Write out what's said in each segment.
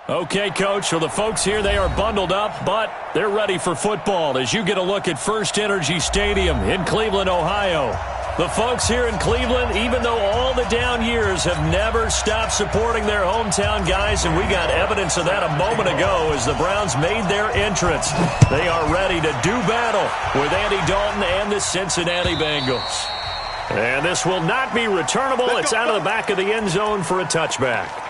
Okay, Coach, so the folks here, they are bundled up, but they're ready for football as you get a look at First Energy Stadium in Cleveland, Ohio. The folks here in Cleveland, even though all the down years, have never stopped supporting their hometown guys, and we got evidence of that a moment ago as the Browns made their entrance. They are ready to do battle with Andy Dalton and the Cincinnati Bengals. And this will not be returnable. It's out of the back of the end zone for a touchback.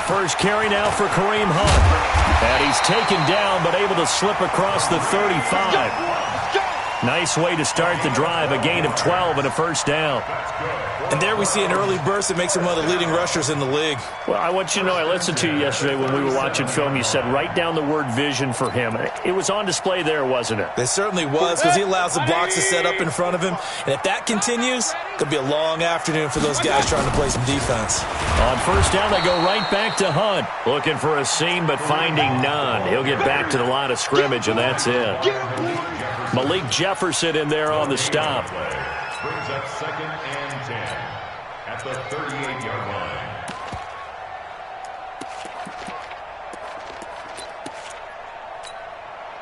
First carry now for Kareem Hunt. And he's taken down but able to slip across the 35. Nice way to start the drive. A gain of 12 and a first down. And there we see an early burst that makes him one of the leading rushers in the league. Well, I want you to know, I listened to you yesterday when we were watching film. You said write down the word vision for him. It was on display there, wasn't it? It certainly was, because he allows the blocks to set up in front of him. And if that continues, it could be a long afternoon for those guys trying to play some defense. On first down, they go right back to Hunt. Looking for a seam, but finding none. He'll get back to the line of scrimmage, and that's it. Malik Jefferson in there on the stop. Brings up 2nd and 10 at the 38-yard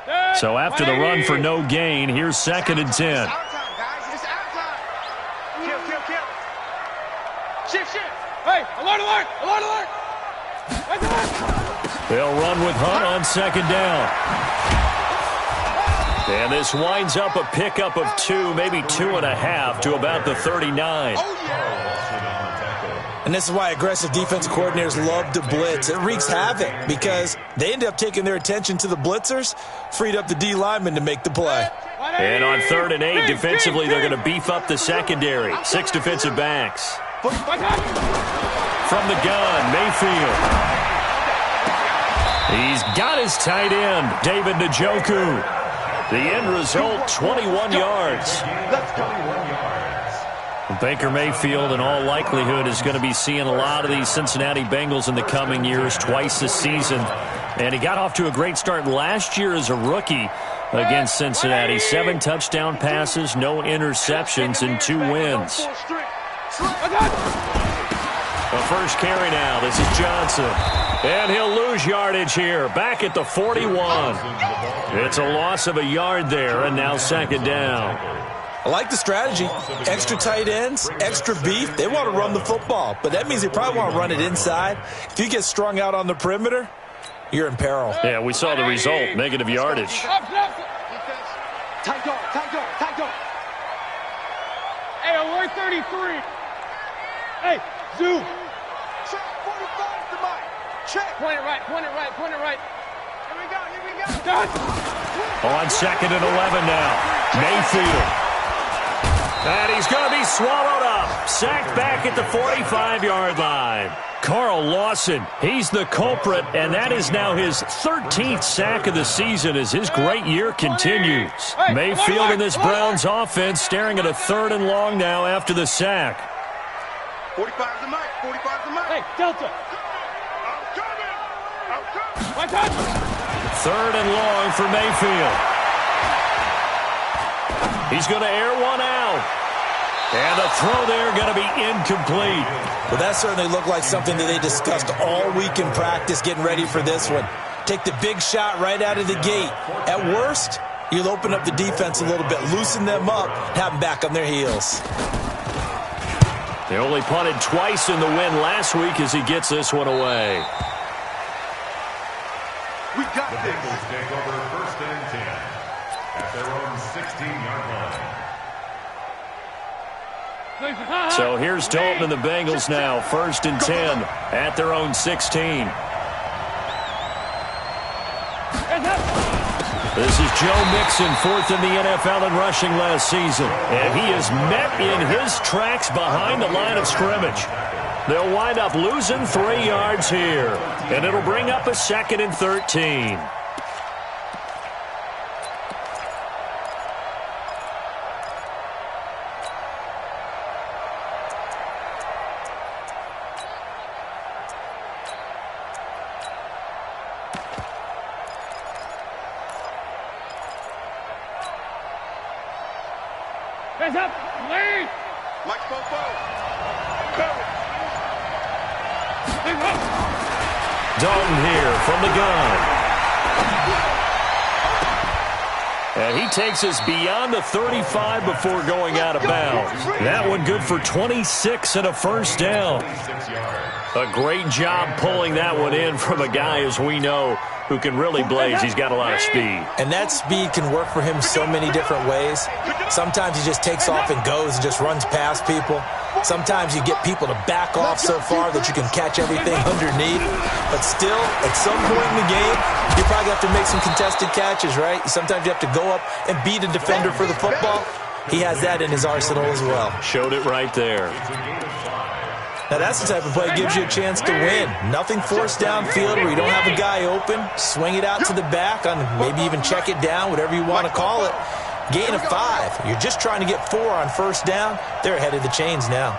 line. So after the run for no gain, here's 2nd and 10. Hey, alert! They'll run with Hunt on 2nd down. And this winds up a pickup of 2, maybe 2.5 to about the 39. And this is why aggressive defensive coordinators love to blitz. It wreaks havoc because they end up taking their attention to the blitzers, freed up the D linemen to make the play. And on 3rd and 8, defensively, they're going to beef up the secondary. 6 defensive backs. From the gun, Mayfield. He's got his tight end, David Njoku. The end result, 21 yards. Baker Mayfield, in all likelihood, is going to be seeing a lot of these Cincinnati Bengals in the coming years, twice this season. And he got off to a great start last year as a rookie against Cincinnati. 7 touchdown passes, no interceptions, and 2 wins. The first carry now. This is Johnson. And he'll lose yardage here. Back at the 41. It's a loss of a yard there, and now 2nd down. I like the strategy. Extra tight ends, extra beef. They want to run the football, but that means they probably want to run it inside. If you get strung out on the perimeter, you're in peril. Yeah, we saw the result. Negative yardage. Tight dog. Hey, alert 33. Hey, zoom. Check 45 to Mike. Check. Point it right. Here we go. Done. On 2nd and 11 now. Mayfield. And he's going to be swallowed up. Sacked back at the 45-yard line. Carl Lawson, he's the culprit, and that is now his 13th sack of the season as his great year continues. Mayfield and this Browns offense staring at a 3rd and long now after the sack. 45 to Mike. Hey, Delta. I'm coming. 3rd and long for Mayfield. He's going to air one out. And the throw there going to be incomplete. Well, that certainly looked like something that they discussed all week in practice getting ready for this one. Take the big shot right out of the gate. At worst, you'll open up the defense a little bit, loosen them up, have them back on their heels. They only punted twice in the win last week as he gets this one away. We got the Bengals take over 1st and 10 at their own 16-yard line. So here's Dalton and the Bengals now. 1st and 10 at their own 16. This is Joe Mixon, 4th in the NFL in rushing last season. And he is met in his tracks behind the line of scrimmage. They'll wind up losing 3 yards here. And it'll bring up a 2nd and 13. Hands up. Lead. Mike Popo. Cover. Hands up. Dalton here from the gun. And he takes us beyond the 35 before going out of bounds. That one good for 26 and a first down. A great job pulling that one in from a guy, as we know, who can really blaze. He's got a lot of speed. And that speed can work for him so many different ways. Sometimes he just takes off and goes and just runs past people. Sometimes you get people to back off so far that you can catch everything underneath. But still, at some point in the game, you probably have to make some contested catches, right? Sometimes you have to go up and beat a defender for the football. He has that in his arsenal as well. Showed it right there. Now, that's the type of play that gives you a chance to win. Nothing forced downfield where you don't have a guy open. Swing it out to the back, on maybe even check it down, whatever you want to call it. Gain of 5. You're just trying to get 4 on first down. They're ahead of the chains now.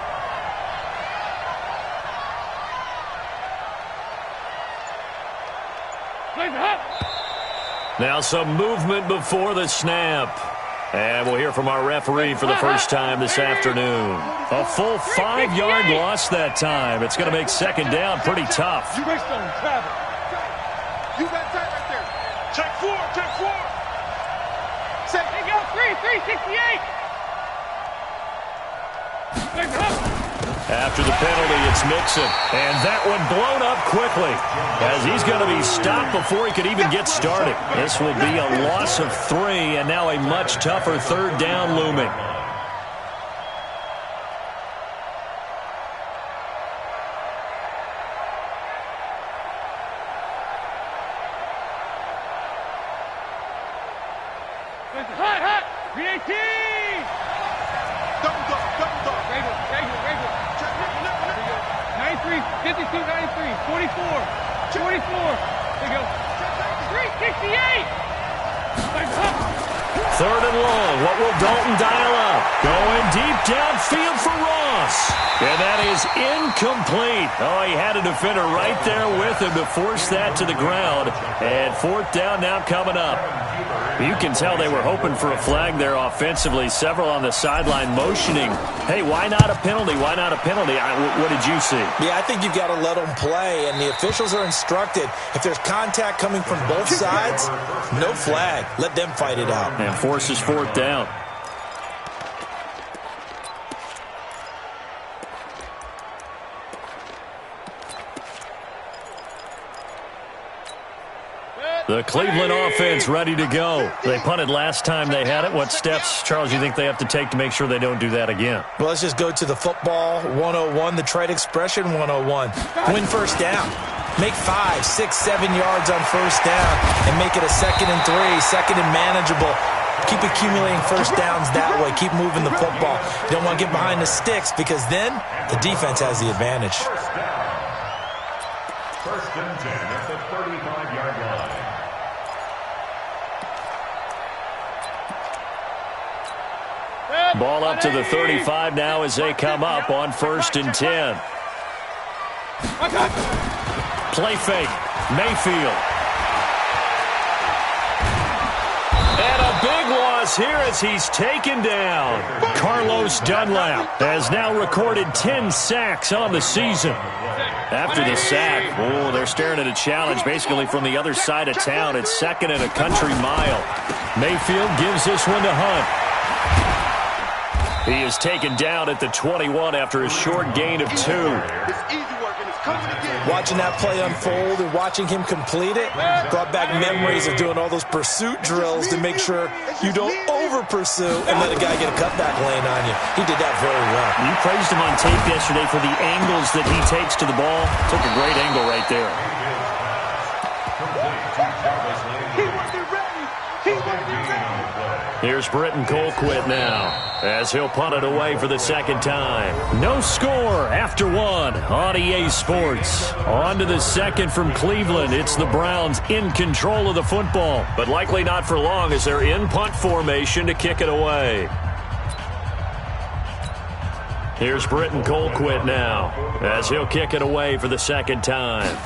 Now some movement before the snap. And we'll hear from our referee for the first time this afternoon. A full 5-yard loss that time. It's going to make second down pretty tough. You missed on travel. You got tight right there. Check 4. Check 4. Set. Hey, go. 368. Hands up. After the penalty, it's Mixon. And that one blown up quickly as he's going to be stopped before he could even get started. This will be a loss of 3, and now a much tougher third down looming. Hot. PAT. Double dog. Double dog. Regular. 93, 52, 93, 44. There you go. 368. Third and long. What will Dalton dial up? Going deep downfield for Ross. And that is incomplete. Oh, he had a defender right there with him to force that to the ground. And fourth down now coming up. You can tell they were hoping for a flag there offensively. Several on the sideline motioning. Hey, why not a penalty? Why not a penalty? What did you see? Yeah, I think you've got to let them play, and the officials are instructed. If there's contact coming from both sides, no flag. Let them fight it out. And forces fourth down. The Cleveland offense ready to go. They punted last time they had it. What steps, Charles, do you think they have to take to make sure they don't do that again? Well, let's just go to the football 101, the trade expression 101. Win first down. Make 5, 6, 7 yards on first down and make it a 2nd and 3, second and manageable. Keep accumulating first downs that way. Keep moving the football. You don't want to get behind the sticks because then the defense has the advantage. First and 10 at the 35-yard line. Ball up to the 35 now as they come up on first and 10. Play fake. Mayfield. And a big loss here as he's taken down. Carlos Dunlap has now recorded 10 sacks on the season. After the sack, they're staring at a challenge basically from the other side of town. It's 2nd and a country mile. Mayfield gives this one to Hunt. He is taken down at the 21 after a short gain of 2. It's easy work, and it's coming again. Watching that play unfold and watching him complete it brought back memories of doing all those pursuit drills to make sure you don't over-pursue and let a guy get a cutback lane on you. He did that very well. You praised him on tape yesterday for the angles that he takes to the ball. Took a great angle right there. He wasn't ready. He wasn't ready. Here's Britton Colquitt now as he'll punt it away for the second time. No score after 1 on EA Sports. On to the second from Cleveland. It's the Browns in control of the football, but likely not for long as they're in punt formation to kick it away. Here's Britton Colquitt now as he'll kick it away for the second time.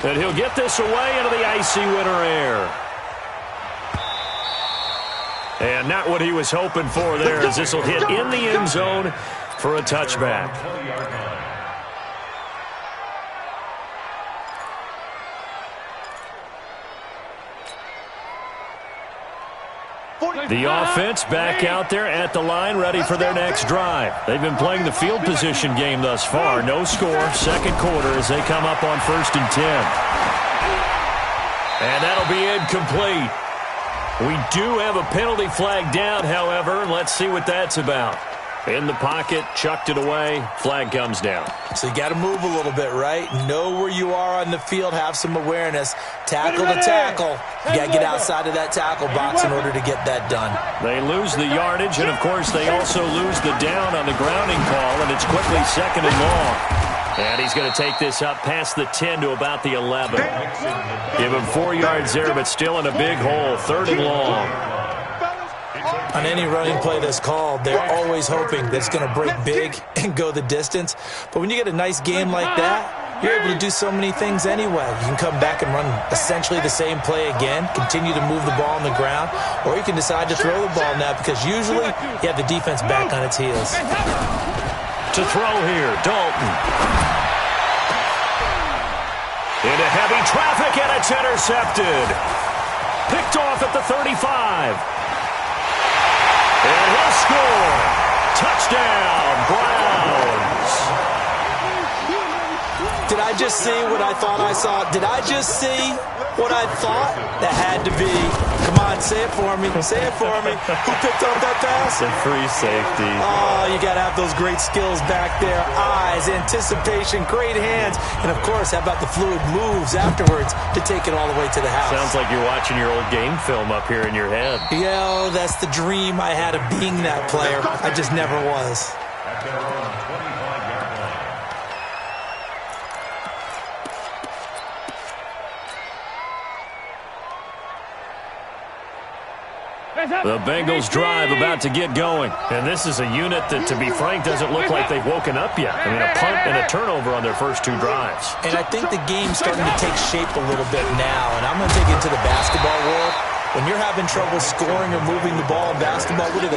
And he'll get this away into the icy winter air. And not what he was hoping for there, as this will hit in the end zone for a touchback. The offense back out there at the line, ready for their next drive. They've been playing the field position game thus far. No score, second quarter as they come up on 1st and 10. And that'll be incomplete. We do have a penalty flag down, however. Let's see what that's about. In the pocket, chucked it away, flag comes down. So you got to move a little bit, right? Know where you are on the field, have some awareness. Tackle to tackle. You got to get outside of that tackle box in order to get that done. They lose the yardage, and of course they also lose the down on the grounding call, and it's quickly 2nd and long. And he's going to take this up past the 10 to about the 11. Give him 4 yards there, but still in a big hole, 3rd and long. On any running play that's called, they're always hoping that it's going to break big and go the distance. But when you get a nice game like that, you're able to do so many things anyway. You can come back and run essentially the same play again, continue to move the ball on the ground, or you can decide to throw the ball now because usually you have the defense back on its heels. To throw here, Dalton. Into heavy traffic, and it's intercepted. Picked off at the 35. And he'll score. Touchdown, Browns. Did I just see what I thought I saw? Did I just see what I thought? That had to be. Come on, say it for me. Say it for me. Who picked up that pass? The free safety. Oh, you got to have those great skills back there. Eyes, anticipation, great hands. And, of course, how about the fluid moves afterwards to take it all the way to the house? Sounds like you're watching your old game film up here in your head. Yo, that's the dream I had of being that player. I just never was. The Bengals drive about to get going. And this is a unit that, to be frank, doesn't look like they've woken up yet. I mean, a punt and a turnover on their first 2 drives. And I think the game's starting to take shape a little bit now. And I'm going to take it to the basketball world. When you're having trouble scoring or moving the ball in basketball, what do?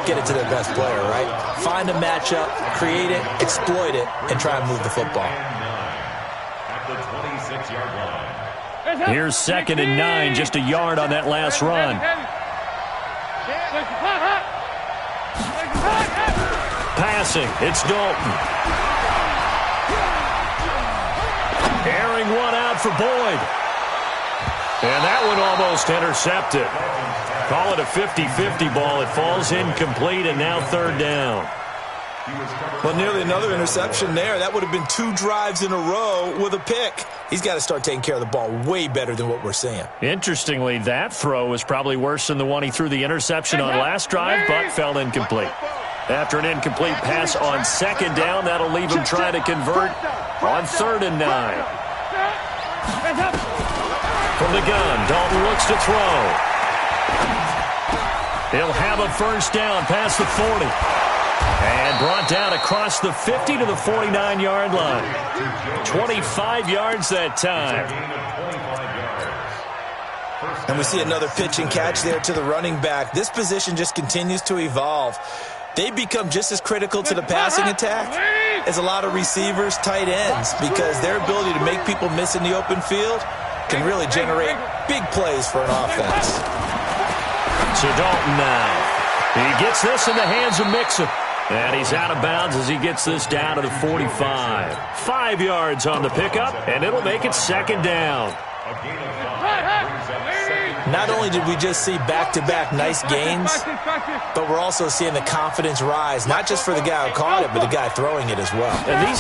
Get it to their best player, right? Find a matchup, create it, exploit it, and try and move the football. At the 26-yard line. Here's 2nd and 9, just a yard on that last run. Passing, it's Dalton. Airing one out for Boyd. And that one almost intercepted. Call it a 50-50 ball. It falls incomplete, and now 3rd down. Well, nearly another interception there. That would have been 2 drives in a row with a pick. He's got to start taking care of the ball way better than what we're seeing. Interestingly, that throw was probably worse than the one he threw the interception on last drive, but fell incomplete. After an incomplete pass on 2nd down, that'll leave him trying to convert on 3rd and 9. From the gun, Dalton looks to throw. He'll have a 1st down past the 40. And brought down across the 50 to the 49-yard line. 25 yards that time. And we see another pitch and catch there to the running back. This position just continues to evolve. They become just as critical to the passing attack as a lot of receivers, tight ends, because their ability to make people miss in the open field can really generate big plays for an offense. So Dalton now. He gets this in the hands of Mixon. And he's out of bounds as he gets this down to the 45. 5 yards on the pickup, and it'll make it 2nd down. Not only did we just see back-to-back nice gains, but we're also seeing the confidence rise, not just for the guy who caught it, but the guy throwing it as well. And these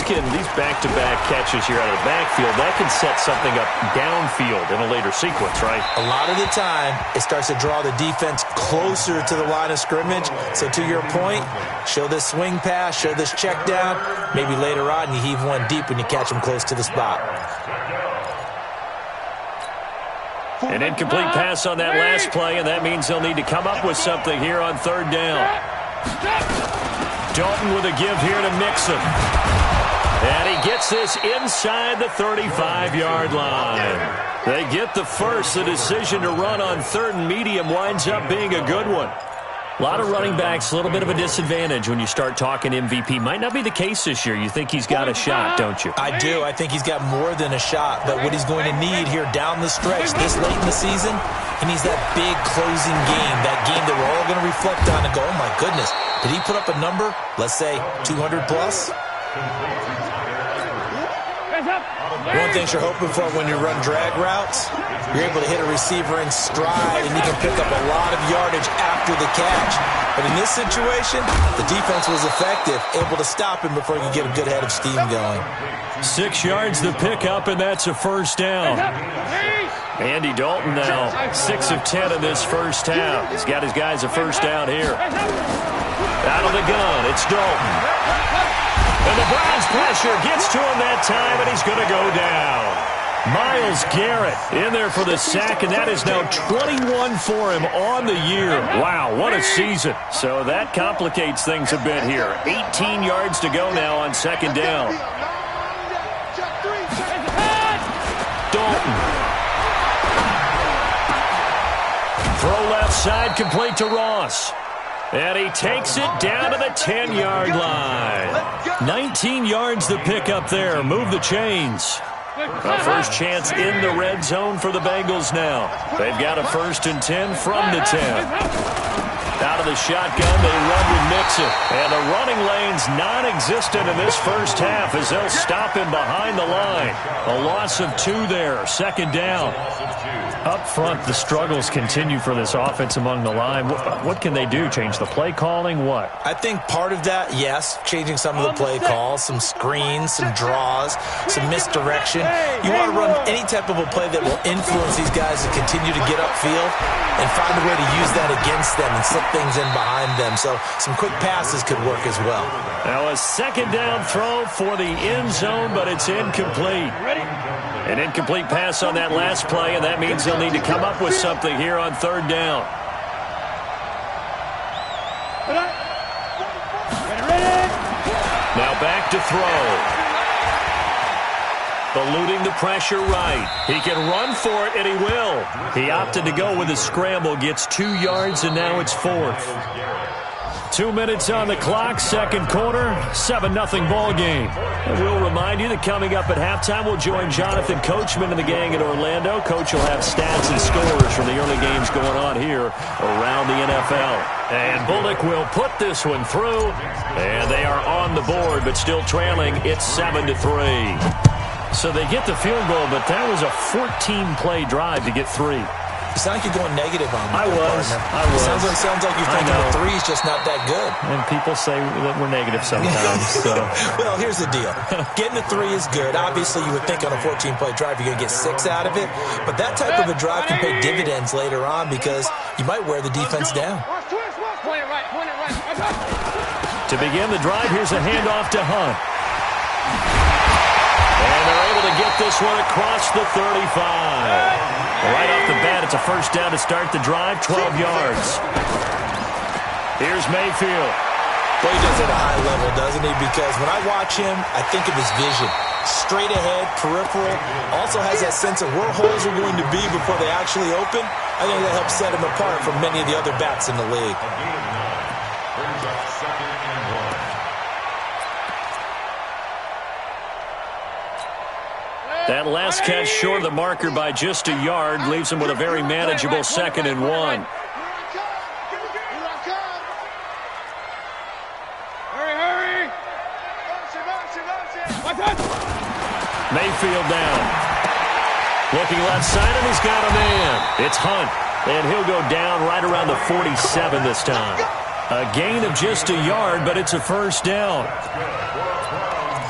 back-to-back catches here out of the backfield, that can set something up downfield in a later sequence, right? A lot of the time, it starts to draw the defense closer to the line of scrimmage. So to your point, show this swing pass, show this check down. Maybe later on you heave one deep when you catch them close to the spot. An incomplete pass on that last play, and that means they'll need to come up with something here on 3rd down. Dalton with a give here to Mixon. And he gets this inside the 35-yard line. They get the first. The decision to run on 3rd and medium winds up being a good one. A lot of running backs, a little bit of a disadvantage when you start talking MVP. Might not be the case this year. You think he's got a shot, don't you? I do. I think he's got more than a shot. But what he's going to need here down the stretch this late in the season, he needs that big closing game, that game that we're all going to reflect on and go, oh, my goodness, did he put up a number, let's say 200 plus? One thing you're hoping for when you run drag routes, you're able to hit a receiver in stride and you can pick up a lot of yardage after the catch. But in this situation, the defense was effective, able to stop him before he could get a good head of steam going. 6 yards the pickup, and that's a first down. Andy Dalton now 6 of 10 in this first half. He's got his guys a first down here. Out of the gun, it's Dalton. And the Browns pressure gets to him that time, and he's going to go down. Myles Garrett in there for the sack, and that is now 21 for him on the year. Wow, what a season. So that complicates things a bit here. 18 yards to go now on 2nd down. Dalton. Throw left side, complete to Ross. And he takes it down to the 10-yard line. 19 yards the pickup there. Move the chains. A first chance in the red zone for the Bengals now. They've got a 1st and 10 from the 10. Out of the shotgun, they run with Mixon. And the running lane's non-existent in this first half as they'll stop him behind the line. A loss of 2 there. 2nd down. Up front, the struggles continue for this offense among the line. What can they do? Change the play calling? What? I think part of that, yes, changing some of the play calls, some screens, some draws, some misdirection. You want to run any type of a play that will influence these guys to continue to get upfield and find a way to use that against them and slip things in behind them. So some quick passes could work as well. Now a 2nd down throw for the end zone, but it's incomplete. An incomplete pass on that last play, and that means they'll need to come up with something here on 3rd down. Now back to throw. Eluding the pressure right. He can run for it, and he will. He opted to go with a scramble, gets 2 yards, and now it's 4th. 2 minutes on the clock, 2nd quarter, 7-0 ball game. And we'll remind you that coming up at halftime, we'll join Jonathan Coachman and the gang in Orlando. Coach will have stats and scores from the early games going on here around the NFL. And Bullock will put this one through, and they are on the board, but still trailing. It's 7-3. So they get the field goal, but that was a 14-play drive to get 3. You sound like you're going negative on me. I was. Sounds like you're thinking the 3 is just not that good. And people say that we're negative sometimes. So. Well, here's the deal. Getting a 3 is good. Obviously, you would think on a 14-play drive you're going to get 6 out of it. But that type of a drive can pay dividends later on because you might wear the defense down. To begin the drive, here's a handoff to Hunt. And they're able to get this one across the 35. Right off the bat, it's a first down to start the drive, 12 yards. Here's Mayfield. Well, he does it at a high level, doesn't he? Because when I watch him, I think of his vision. Straight ahead, peripheral. Also has that sense of where holes are going to be before they actually open. I think that helps set him apart from many of the other backs in the league. That last catch short of the marker by just a yard leaves him with a very manageable 2nd and 1. Hurry! Mayfield down. Looking left side, and he's got a man. It's Hunt, and he'll go down right around the 47 this time. A gain of just a yard, but it's a first down.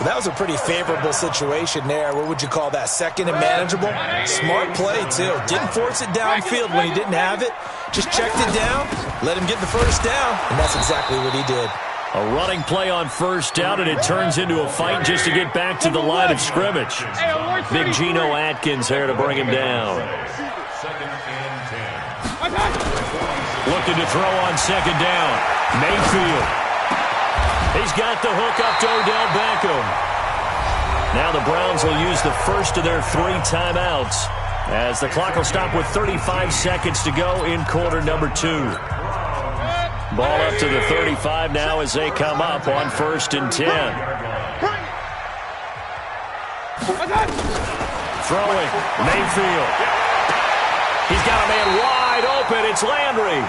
That was a pretty favorable situation there. What would you call that? 2nd and manageable? Smart play, too. Didn't force it downfield when he didn't have it. Just checked it down, let him get the first down, and that's exactly what he did. A running play on first down, and it turns into a fight just to get back to the line of scrimmage. Big Geno Atkins there to bring him down. Looking to throw on 2nd down. Mayfield. He's got the hook up to Odell Beckham. Now the Browns will use the first of their 3 timeouts, as the clock will stop with 35 seconds to go in quarter number 2. Ball up to the 35 now as they come up on 1st and 10. Throwing, Mayfield. He's got a man wide open. It's Landry.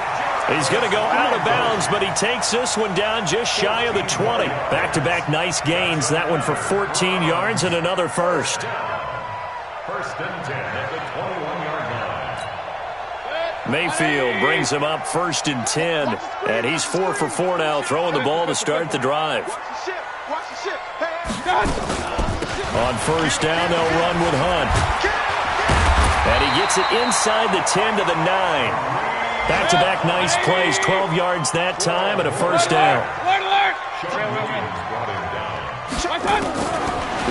He's going to go out of bounds, but he takes this one down just shy of the 20. Back-to-back nice gains. That one for 14 yards and another first. 1st and 10 at the 21-yard line. Mayfield brings him up 1st and 10, and he's 4 for 4 now, throwing the ball to start the drive. On 1st down, they'll run with Hunt. And he gets it inside the 10 to the 9. Back-to-back nice plays, 12 yards that time and a 1st down.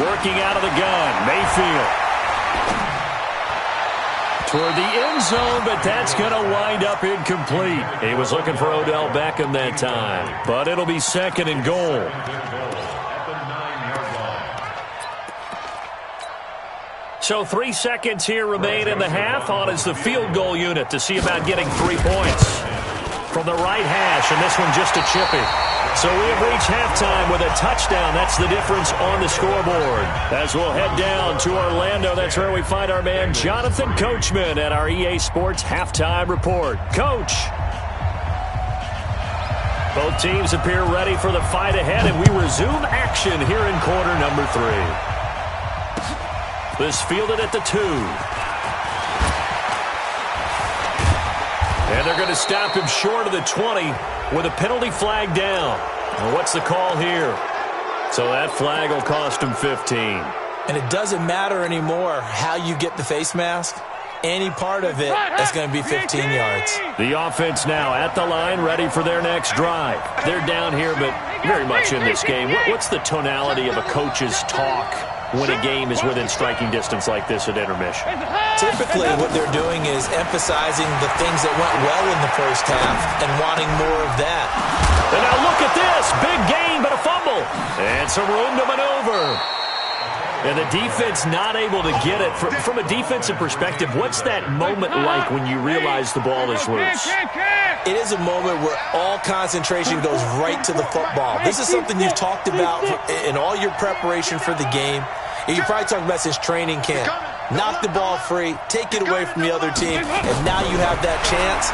Working out of the gun, Mayfield. Toward the end zone, but that's going to wind up incomplete. He was looking for Odell Beckham that time, but it'll be 2nd and goal. So 3 seconds here remain in the half. On is the field goal unit to see about getting 3 points from the right hash, and this one just a chippy. So we have reached halftime with a touchdown. That's the difference on the scoreboard. As we'll head down to Orlando, that's where we find our man Jonathan Coachman at our EA Sports Halftime Report. Coach. Both teams appear ready for the fight ahead, and we resume action here in quarter number 3. This fielded at the 2. And they're going to stop him short of the 20 with a penalty flag down. And what's the call here? So that flag will cost him 15. And it doesn't matter anymore how you get the face mask. Any part of it, that's going to be 15 yards. The offense now at the line, ready for their next drive. They're down here, but very much in this game. What's the tonality of a coach's talk when a game is within striking distance like this at intermission? Typically, what they're doing is emphasizing the things that went well in the first half and wanting more of that. And now look at this. Big gain, but a fumble. And some room to maneuver. And the defense not able to get it. From a defensive perspective, what's that moment like when you realize the ball is loose? It is a moment where all concentration goes right to the football. This is something you've talked about in all your preparation for the game. And you probably talked about since training camp. Knock the ball free, take it away from the other team, and now you have that chance.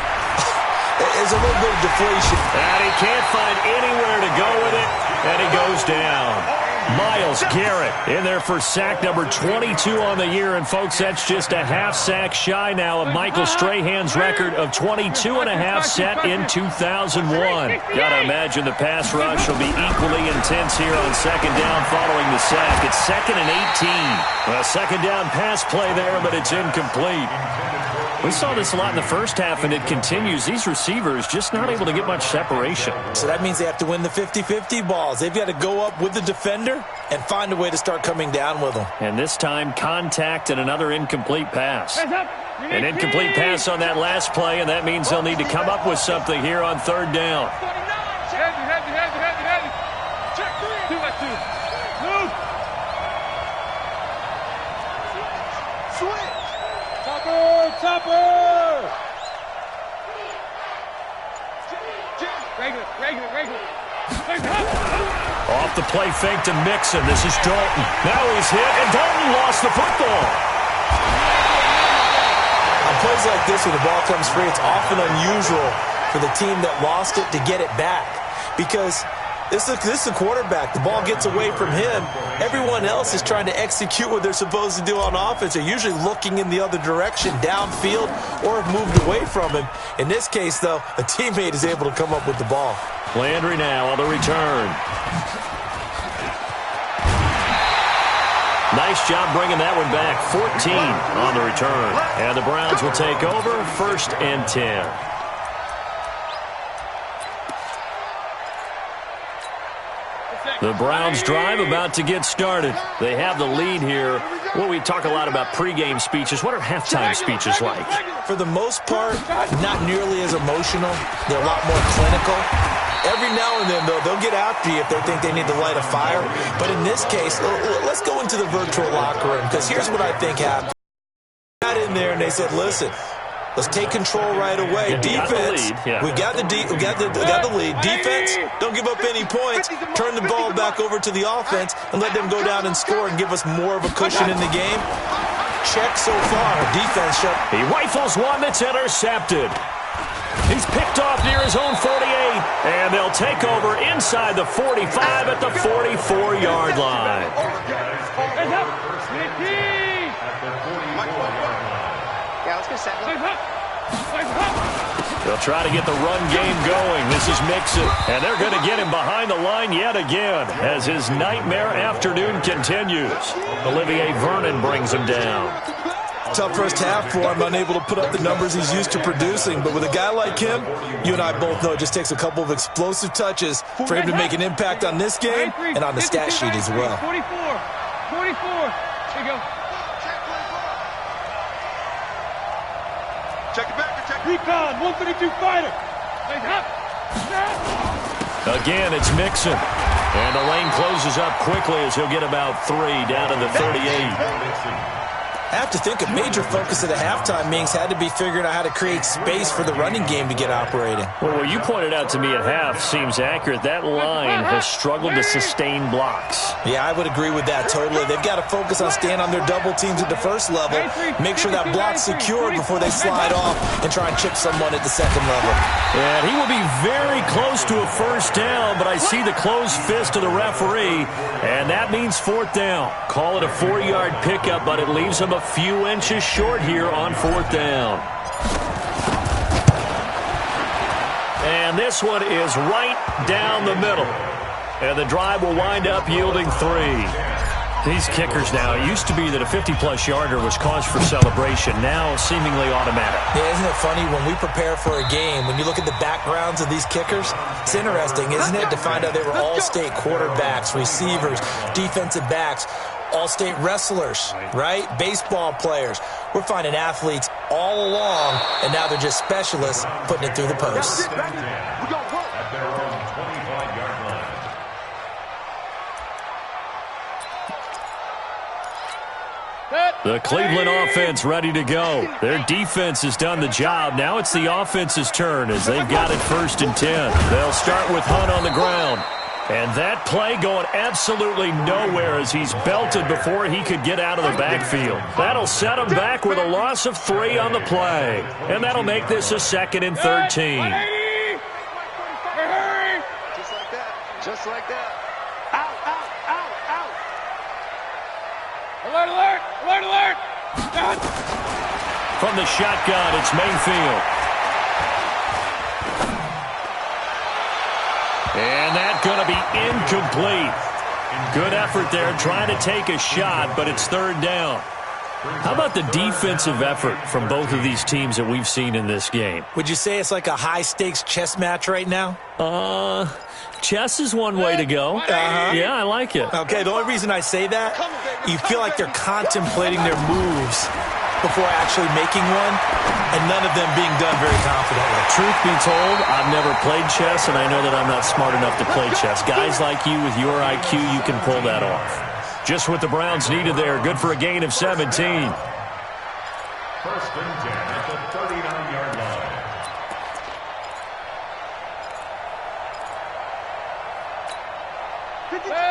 There's a little bit of deflation. And he can't find anywhere to go with it, and he goes down. Myles Garrett in there for sack number 22 on the year. And, folks, that's just a half sack shy now of Michael Strahan's record of 22.5 set in 2001. Got to imagine the pass rush will be equally intense here on 2nd down following the sack. It's 2nd and 18. A 2nd down pass play there, but it's incomplete. We saw this a lot in the first half, and it continues. These receivers just not able to get much separation. So that means they have to win the 50-50 balls. They've got to go up with the defender and find a way to start coming down with them. And this time, contact and another incomplete pass. An incomplete pass on that last play, and that means they'll need to come up with something here on 3rd down. Topper! Off the play fake to Mixon. This is Dalton. Now he's hit, and Dalton lost the football. On plays like this, when the ball comes free, it's often unusual for the team that lost it to get it back. Because this is the quarterback. The ball gets away from him. Everyone else is trying to execute what they're supposed to do on offense. They're usually looking in the other direction, downfield, or have moved away from him. In this case, though, a teammate is able to come up with the ball. Landry now on the return. Nice job bringing that one back. 14 on the return. And the Browns will take over 1st and 10. The Browns drive about to get started. They have the lead here. Well, we talk a lot about pregame speeches. What are halftime speeches like? For the most part, not nearly as emotional. They're a lot more clinical. Every now and then, though, they'll get after you if they think they need to light a fire. But in this case, let's go into the virtual locker room, because here's what I think happened. They got in there and they said, listen, let's take control right away. Defense, we got the lead. Defense, don't give up any points. Turn the ball back over to the offense and let them go down and score and give us more of a cushion in the game. Check so far. Defense shut. He rifles one that's intercepted. He's picked off near his own 48, and they'll take over inside the 45 at the 44-yard line. They'll try to get the run game going. This is Mixon, and they're going to get him behind the line yet again as his nightmare afternoon continues. Olivier Vernon brings him down. Tough first half for him, unable to put up the numbers he's used to producing. But with a guy like him, you and I both know it just takes a couple of explosive touches for him to make an impact on this game and on the stat sheet as well. 44. There you go. Check it back. Check it. Recon, 132 fighter. Again, it's Mixon. And the lane closes up quickly as he'll get about 3 down to the 38. I have to think a major focus of the halftime meetings had to be figuring out how to create space for the running game to get operating. Well, what you pointed out to me at half seems accurate. That line has struggled to sustain blocks. Yeah, I would agree with that totally. They've got to focus on staying on their double teams at the first level, make sure that block's secured before they slide off and try and chip someone at the second level. And he will be very close to a first down, but I see the closed fist of the referee, and that means fourth down. Call it a 4-yard pickup, but it leaves him a few inches short here on fourth down. And this one is right down the middle. And the drive will wind up yielding 3. These kickers now, it used to be that a 50-plus yarder was cause for celebration, now seemingly automatic. Yeah, isn't it funny when we prepare for a game, when you look at the backgrounds of these kickers, it's interesting, isn't it, to find out they were all-state quarterbacks, receivers, defensive backs, all-state wrestlers, right? Baseball players. We're finding athletes all along, and now they're just specialists putting it through the posts. The Cleveland offense ready to go. Their defense has done the job. Now it's the offense's turn as they've got it 1st and 10. They'll start with Hunt on the ground. And that play going absolutely nowhere as he's belted before he could get out of the backfield. That'll set him back with a loss of 3 on the play. And that'll make this a 2nd and 13. Hurry! Just like that. Just like that. Alert, alert! Alert, alert! From the shotgun, it's Mayfield. And that's going to be incomplete. Good effort there trying to take a shot, but it's 3rd down. How about the defensive effort from both of these teams that we've seen in this game? Would you say it's like a high-stakes chess match right now? Chess is one way to go. Yeah, I like it. Okay, the only reason I say that, you feel like they're contemplating their moves before actually making one, and none of them being done very confidently. Truth be told, I've never played chess, and I know that I'm not smart enough to play chess. Guys like you with your IQ, you can pull that off. Just what the Browns needed there. Good for a gain of 17. 1st and 10 at the 39-yard line.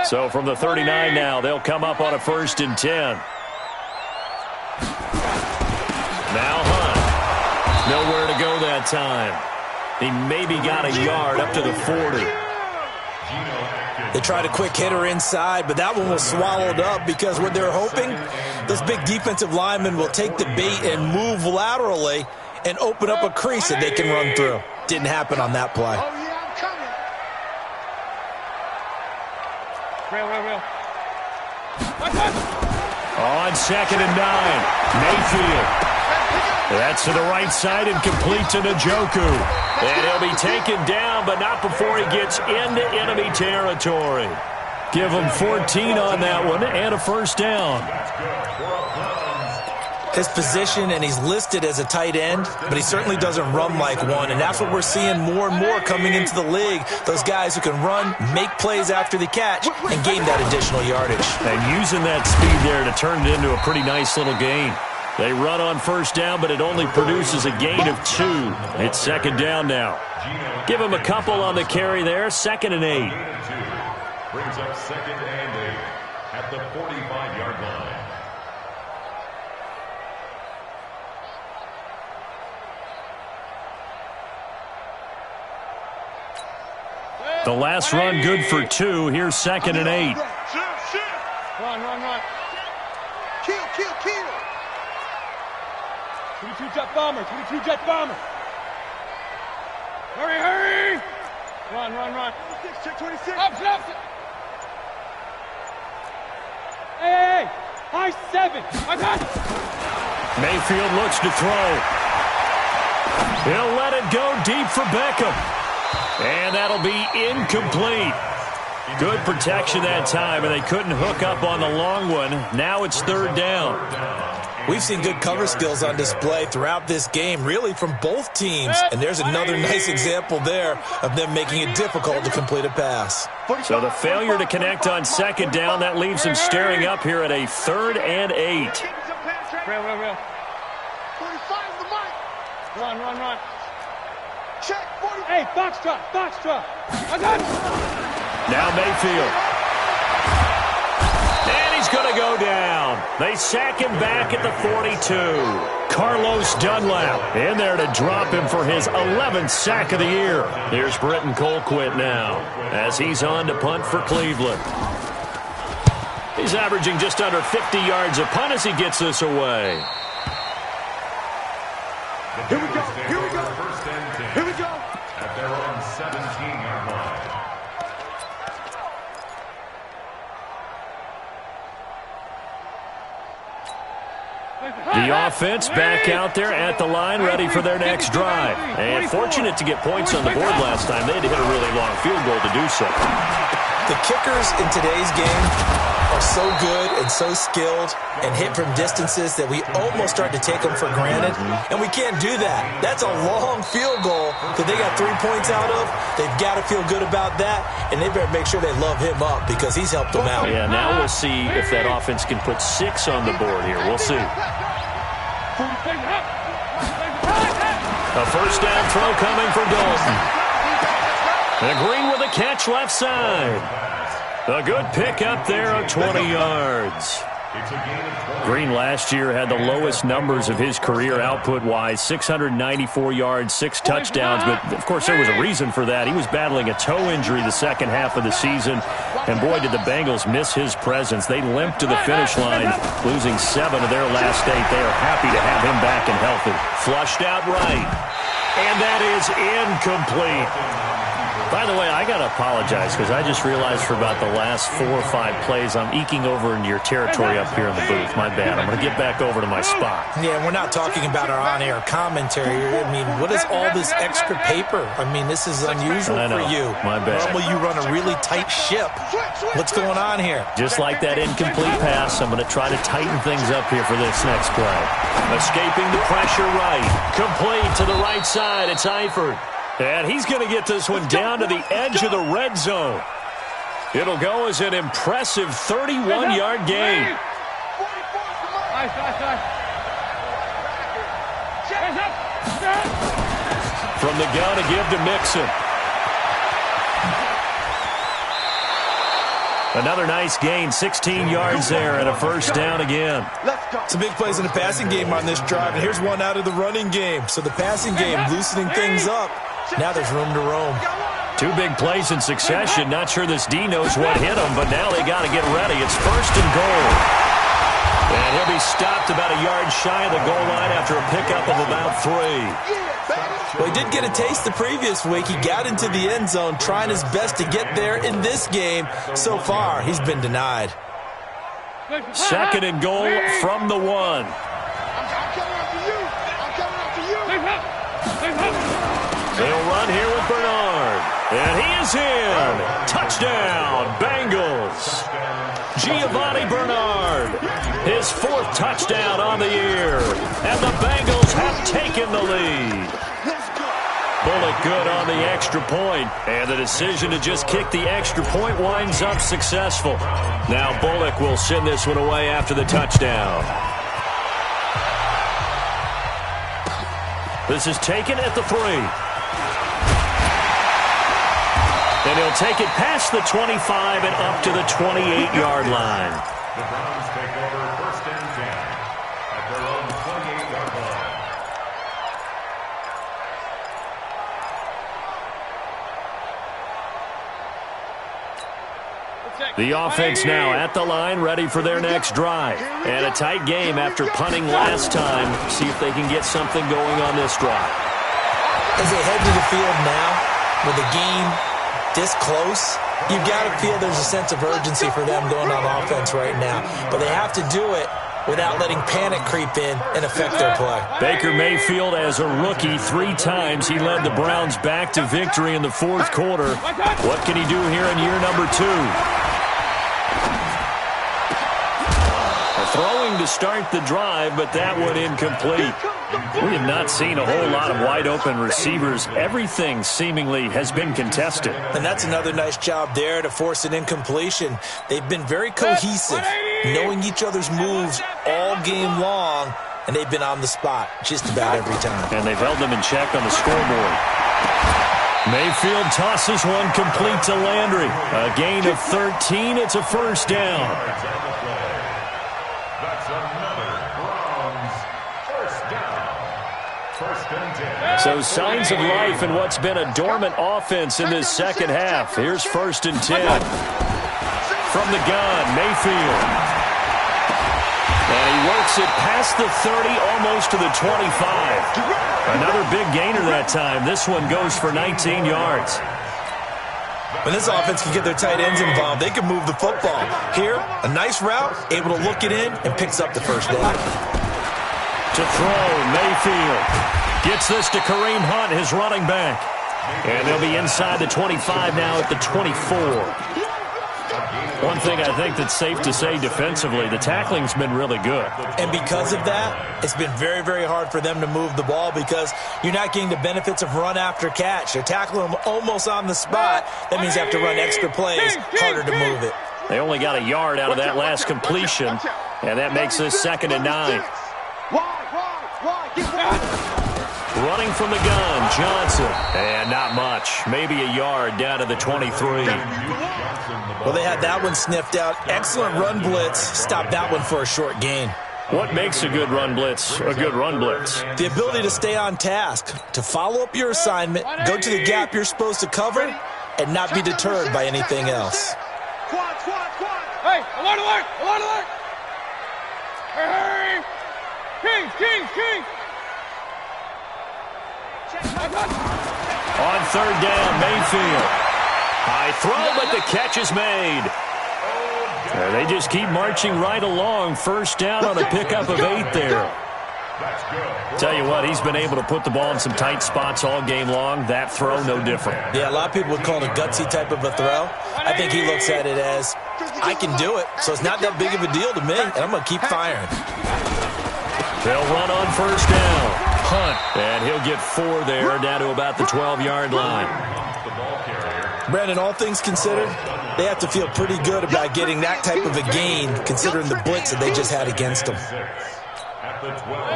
So from the 39 now, they'll come up on a 1st and 10. Now Hunt. Nowhere to go that time. He maybe got a yard up to the 40. They tried a quick hitter inside, but that one was swallowed up because what they're hoping, those big defensive linemen will take the bait and move laterally and open up a crease that they can run through. Didn't happen on that play. Oh, yeah, I'm coming. Real. On 2nd and 9, Mayfield. That's to the right side and complete to Njoku. And he'll be taken down, but not before he gets into enemy territory. Give him 14 on that one and a 1st down. his position, and he's listed as a tight end, but he certainly doesn't run like one, and that's what we're seeing more and more coming into the league. Those guys who can run, make plays after the catch, and gain that additional yardage. And using that speed there to turn it into a pretty nice little gain. They run on first down, but it only produces a gain of 2. It's second down now. Give him a couple on the carry there, 2nd and 8. Brings up 2nd and 8 at the 45-yard line. The last run good for 2. Here's 2nd and 8. Run. Kill. 22 jet bomber. Hurry. Run. Check 26. Up. Hey. High 7. I got it. Mayfield looks to throw. He'll let it go deep for Beckham. And that'll be incomplete. Good protection that time, and they couldn't hook up on the long one. Now it's 3rd down. We've seen good cover skills on display throughout this game, really from both teams. And there's another nice example there of them making it difficult to complete a pass. So the failure to connect on 2nd down, that leaves them staring up here at a 3rd and 8. Real. 45 the mic. Run. Check 40. Hey, Foxtrot. I got it. Now Mayfield. And he's going to go down. They sack him back at the 42. Carlos Dunlap in there to drop him for his 11th sack of the year. Here's Britton Colquitt now as he's on to punt for Cleveland. He's averaging just under 50 yards a punt as he gets this away. Here we go. At their own 17-yard line. The offense back out there at the line, ready for their next drive. And fortunate to get points on the board last time. They had to hit a really long field goal to do so. The kickers in today's game are so good and so skilled and hit from distances that we almost start to take them for granted, and we can't do that. That's a long field goal that they got 3 points out of. They've got to feel good about that, and they better make sure they love him up because he's helped them out. Yeah, now we'll see if that offense can put 6 on the board here. We'll see. A first down throw coming for Dalton. And Green with a catch left side. A good pick up there of 20 yards. Green last year had the lowest numbers of his career output-wise, 694 yards, 6 touchdowns. But, of course, there was a reason for that. He was battling a toe injury the second half of the season. And, boy, did the Bengals miss his presence. They limped to the finish line, losing 7 of their last 8. They are happy to have him back and healthy. Flushed out right. And that is incomplete. By the way, I got to apologize because I just realized for about the last 4 or 5 plays I'm eking over into your territory up here in the booth. My bad. I'm going to get back over to my spot. Yeah, we're not talking about our on-air commentary. I mean, what is all this extra paper? I mean, this is unusual for you. My bad. Normally you run a really tight ship. What's going on here? Just like that incomplete pass, I'm going to try to tighten things up here for this next play. Escaping the pressure right. Complete to the right side. It's Eifert. And he's going to get this one down to the edge of the red zone. It'll go as an impressive 31-yard gain. From the gun to give to Mixon. Another nice gain, 16 yards there and a first down again. Some big plays in the passing game on this drive, and here's one out of the running game. So the passing game loosening things up. Now there's room to roam. 2 big plays in succession. Not sure this D knows what hit him, but now they got to get ready. It's 1st and goal. And he'll be stopped about a yard shy of the goal line after a pickup of about 3. Well, he did get a taste the previous week. He got into the end zone trying his best to get there in this game. So far, he's been denied. 2nd and goal from the 1. I'm coming after you. They'll run here with Bernard. And he is in. Touchdown, Bengals. Giovanni Bernard, his 4th touchdown on the year. And the Bengals have taken the lead. Bullock good on the extra point. And the decision to just kick the extra point winds up successful. Now Bullock will send this one away after the touchdown. This is taken at the 3. And he'll take it past the 25 and up to the 28-yard line. The Browns take over 1st and 10 at their own 28-yard line. The offense now at the line, ready for their next drive. And a tight game after punting last time. See if they can get something going on this drive. As they head to the field now, with the game this close, you've got to feel there's a sense of urgency for them going on offense right now. But they have to do it without letting panic creep in and affect their play. Baker Mayfield, as a rookie, 3 times he led the Browns back to victory in the 4th quarter. What can he do here in year number 2? Throwing to start the drive, but that one incomplete. We have not seen a whole lot of wide-open receivers. Everything seemingly has been contested. And that's another nice job there to force an incompletion. They've been very cohesive, knowing each other's moves all game long, and they've been on the spot just about every time. And they've held them in check on the scoreboard. Mayfield tosses one complete to Landry. A gain of 13. It's a 1st down. So signs of life in what's been a dormant offense in this second half. Here's 1st and 10. From the gun, Mayfield. And he works it past the 30, almost to the 25. Another big gainer that time. This one goes for 19 yards. When this offense can get their tight ends involved, they can move the football. Here, a nice route, able to look it in, and picks up the 1st down. To throw, Mayfield. Gets this to Kareem Hunt, his running back. And they'll be inside the 25 now at the 24. One thing I think that's safe to say defensively, the tackling's been really good. And because of that, it's been very, very hard for them to move the ball because you're not getting the benefits of run after catch. They're tackling them almost on the spot. That means you have to run extra plays, harder to move it. They only got a yard out of that last completion, and that makes this 2nd and 9. Running from the gun, Johnson. And not much. Maybe a yard down to the 23. Well, they had that one sniffed out. Excellent run blitz. Stopped that one for a short gain. What makes a good run blitz a good run blitz? The ability to stay on task, to follow up your assignment, go to the gap you're supposed to cover, and not be deterred by anything else. Hey, alert, alert, alert, alert! Hey, Kings! On 3rd down, Mayfield. High throw, but the catch is made. They just keep marching right along. 1st down on a pickup of 8 there. Tell you what, he's been able to put the ball in some tight spots all game long. That throw, no different. Yeah, a lot of people would call it a gutsy type of a throw. I think he looks at it as, I can do it, so it's not that big of a deal to me, and I'm going to keep firing. They'll run on 1st down. Hunt, and he'll get 4 there, down to about the 12-yard line. Brandon, all things considered, they have to feel pretty good about getting that type of a gain, considering the blitz that they just had against them.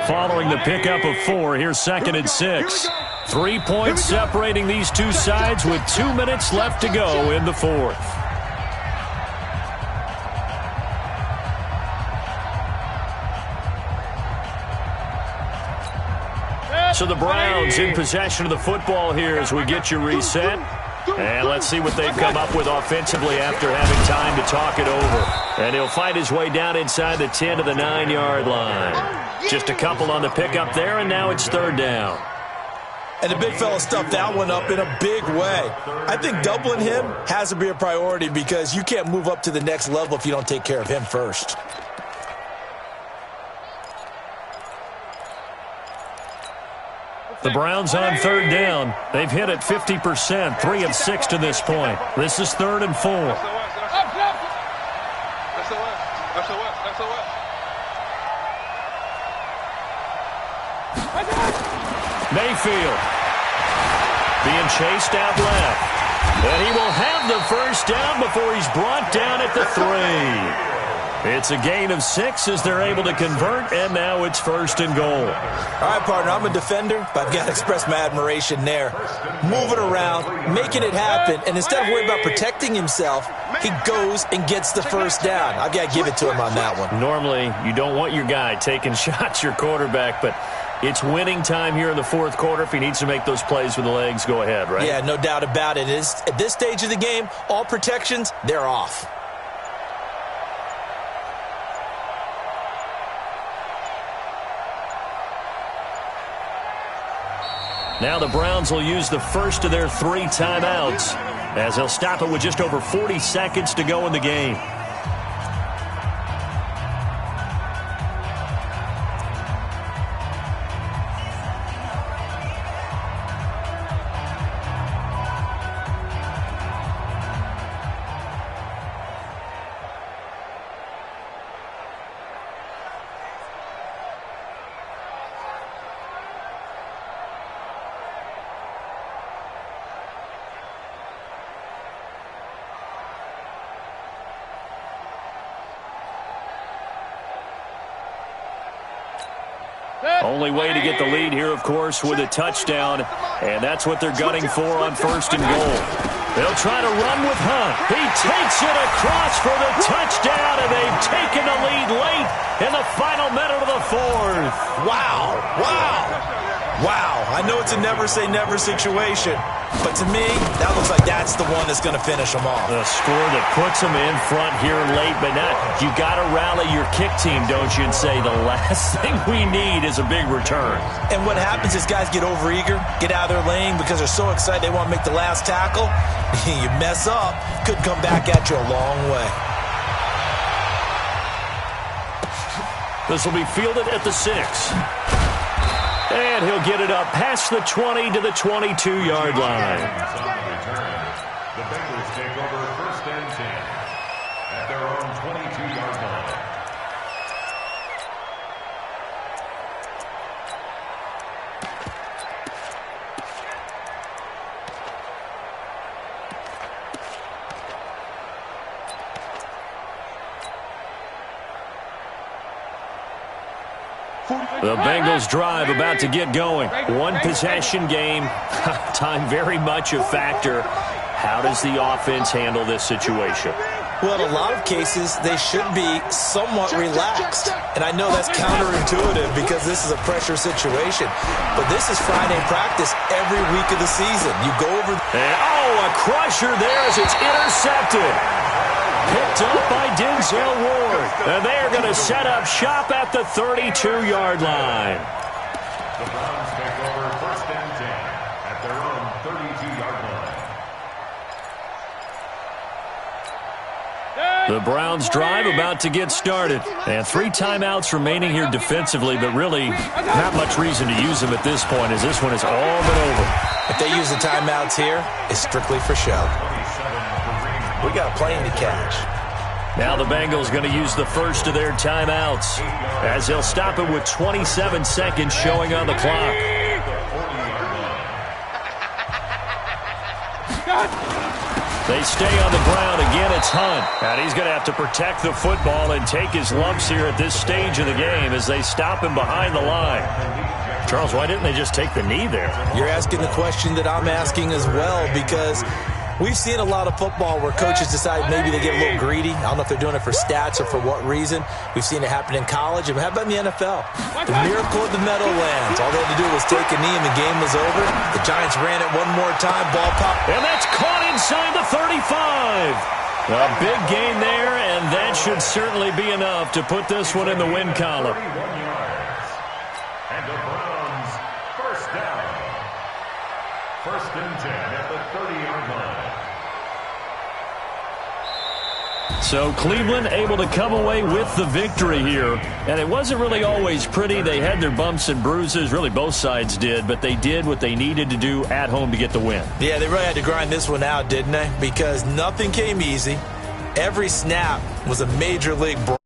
Following the pickup of 4, here's 2nd and 6. 3 points separating these two sides with 2 minutes left to go in the 4th. So the Browns in possession of the football here as we get you reset. And let's see what they've come up with offensively after having time to talk it over. And he'll fight his way down inside the 10 to the 9-yard line. Just a couple on the pickup there, and now it's 3rd down. And the big fella stuffed that one up in a big way. I think doubling him has to be a priority because you can't move up to the next level if you don't take care of him first. The Browns on third down. They've hit it 50%, 3 of 6 to this point. This is 3rd and 4. Mayfield being chased out left. And he will have the first down before he's brought down at the 3. It's a gain of 6 as they're able to convert, and now it's 1st and goal. All right, partner, I'm a defender, but I've got to express my admiration there. Moving around, making it happen, and instead of worrying about protecting himself, he goes and gets the first down. I've got to give it to him on that one. Normally, you don't want your guy taking shots, your quarterback, but it's winning time here in the 4th quarter. If he needs to make those plays with the legs, go ahead, right? Yeah, no doubt about it. At this stage of the game, all protections, they're off. Now the Browns will use the first of their 3 timeouts as they'll stop it with just over 40 seconds to go in the game. Only way to get the lead here, of course, with a touchdown, and that's what they're gunning for on 1st and goal. They'll try to run with Hunt. He takes it across for the touchdown, and they've taken the lead late in the final minute of the 4th. Wow, wow. Wow, I know it's a never-say-never situation, but to me, that looks like that's the one that's going to finish them off. The score that puts them in front here late, but not. You got to rally your kick team, don't you, and say the last thing we need is a big return. And what happens is guys get overeager, get out of their lane because they're so excited they want to make the last tackle. You mess up, could come back at you a long way. This will be fielded at the 6. And he'll get it up past the 20 to the 22-yard line. The Bengals take over 1st and 10 at their own 22-yard line. The Bengals drive about to get going. One possession game. Time very much a factor. How does the offense handle this situation? Well, in a lot of cases, they should be somewhat relaxed. And I know that's counterintuitive because this is a pressure situation. But this is Friday practice every week of the season. You go over... a crusher there as it's intercepted. Picked up by Denzel Ward. And they're going to set up shop at the 32-yard line. The Browns take over 1st and 10 at their own 32-yard line. The Browns drive about to get started. And 3 timeouts remaining here defensively, but really not much reason to use them at this point as this one is all but over. If they use the timeouts here, it's strictly for show. We got a plane to catch. Now the Bengals going to use the first of their timeouts as they'll stop it with 27 seconds showing on the clock. They stay on the ground. Again, it's Hunt. And he's going to have to protect the football and take his lumps here at this stage of the game as they stop him behind the line. Charles, why didn't they just take the knee there? You're asking the question that I'm asking as well because we've seen a lot of football where coaches decide maybe they get a little greedy. I don't know if they're doing it for stats or for what reason. We've seen it happen in college. And how about in the NFL? The miracle of the Meadowlands. All they had to do was take a knee and the game was over. The Giants ran it one more time. Ball popped. And that's caught inside the 35. A big gain there, and that should certainly be enough to put this one in the win column. And the Browns, first down. 1st and 10 at the 30-yard line. So Cleveland able to come away with the victory here. And it wasn't really always pretty. They had their bumps and bruises. Really, both sides did. But they did what they needed to do at home to get the win. Yeah, they really had to grind this one out, didn't they? Because nothing came easy. Every snap was a major league break.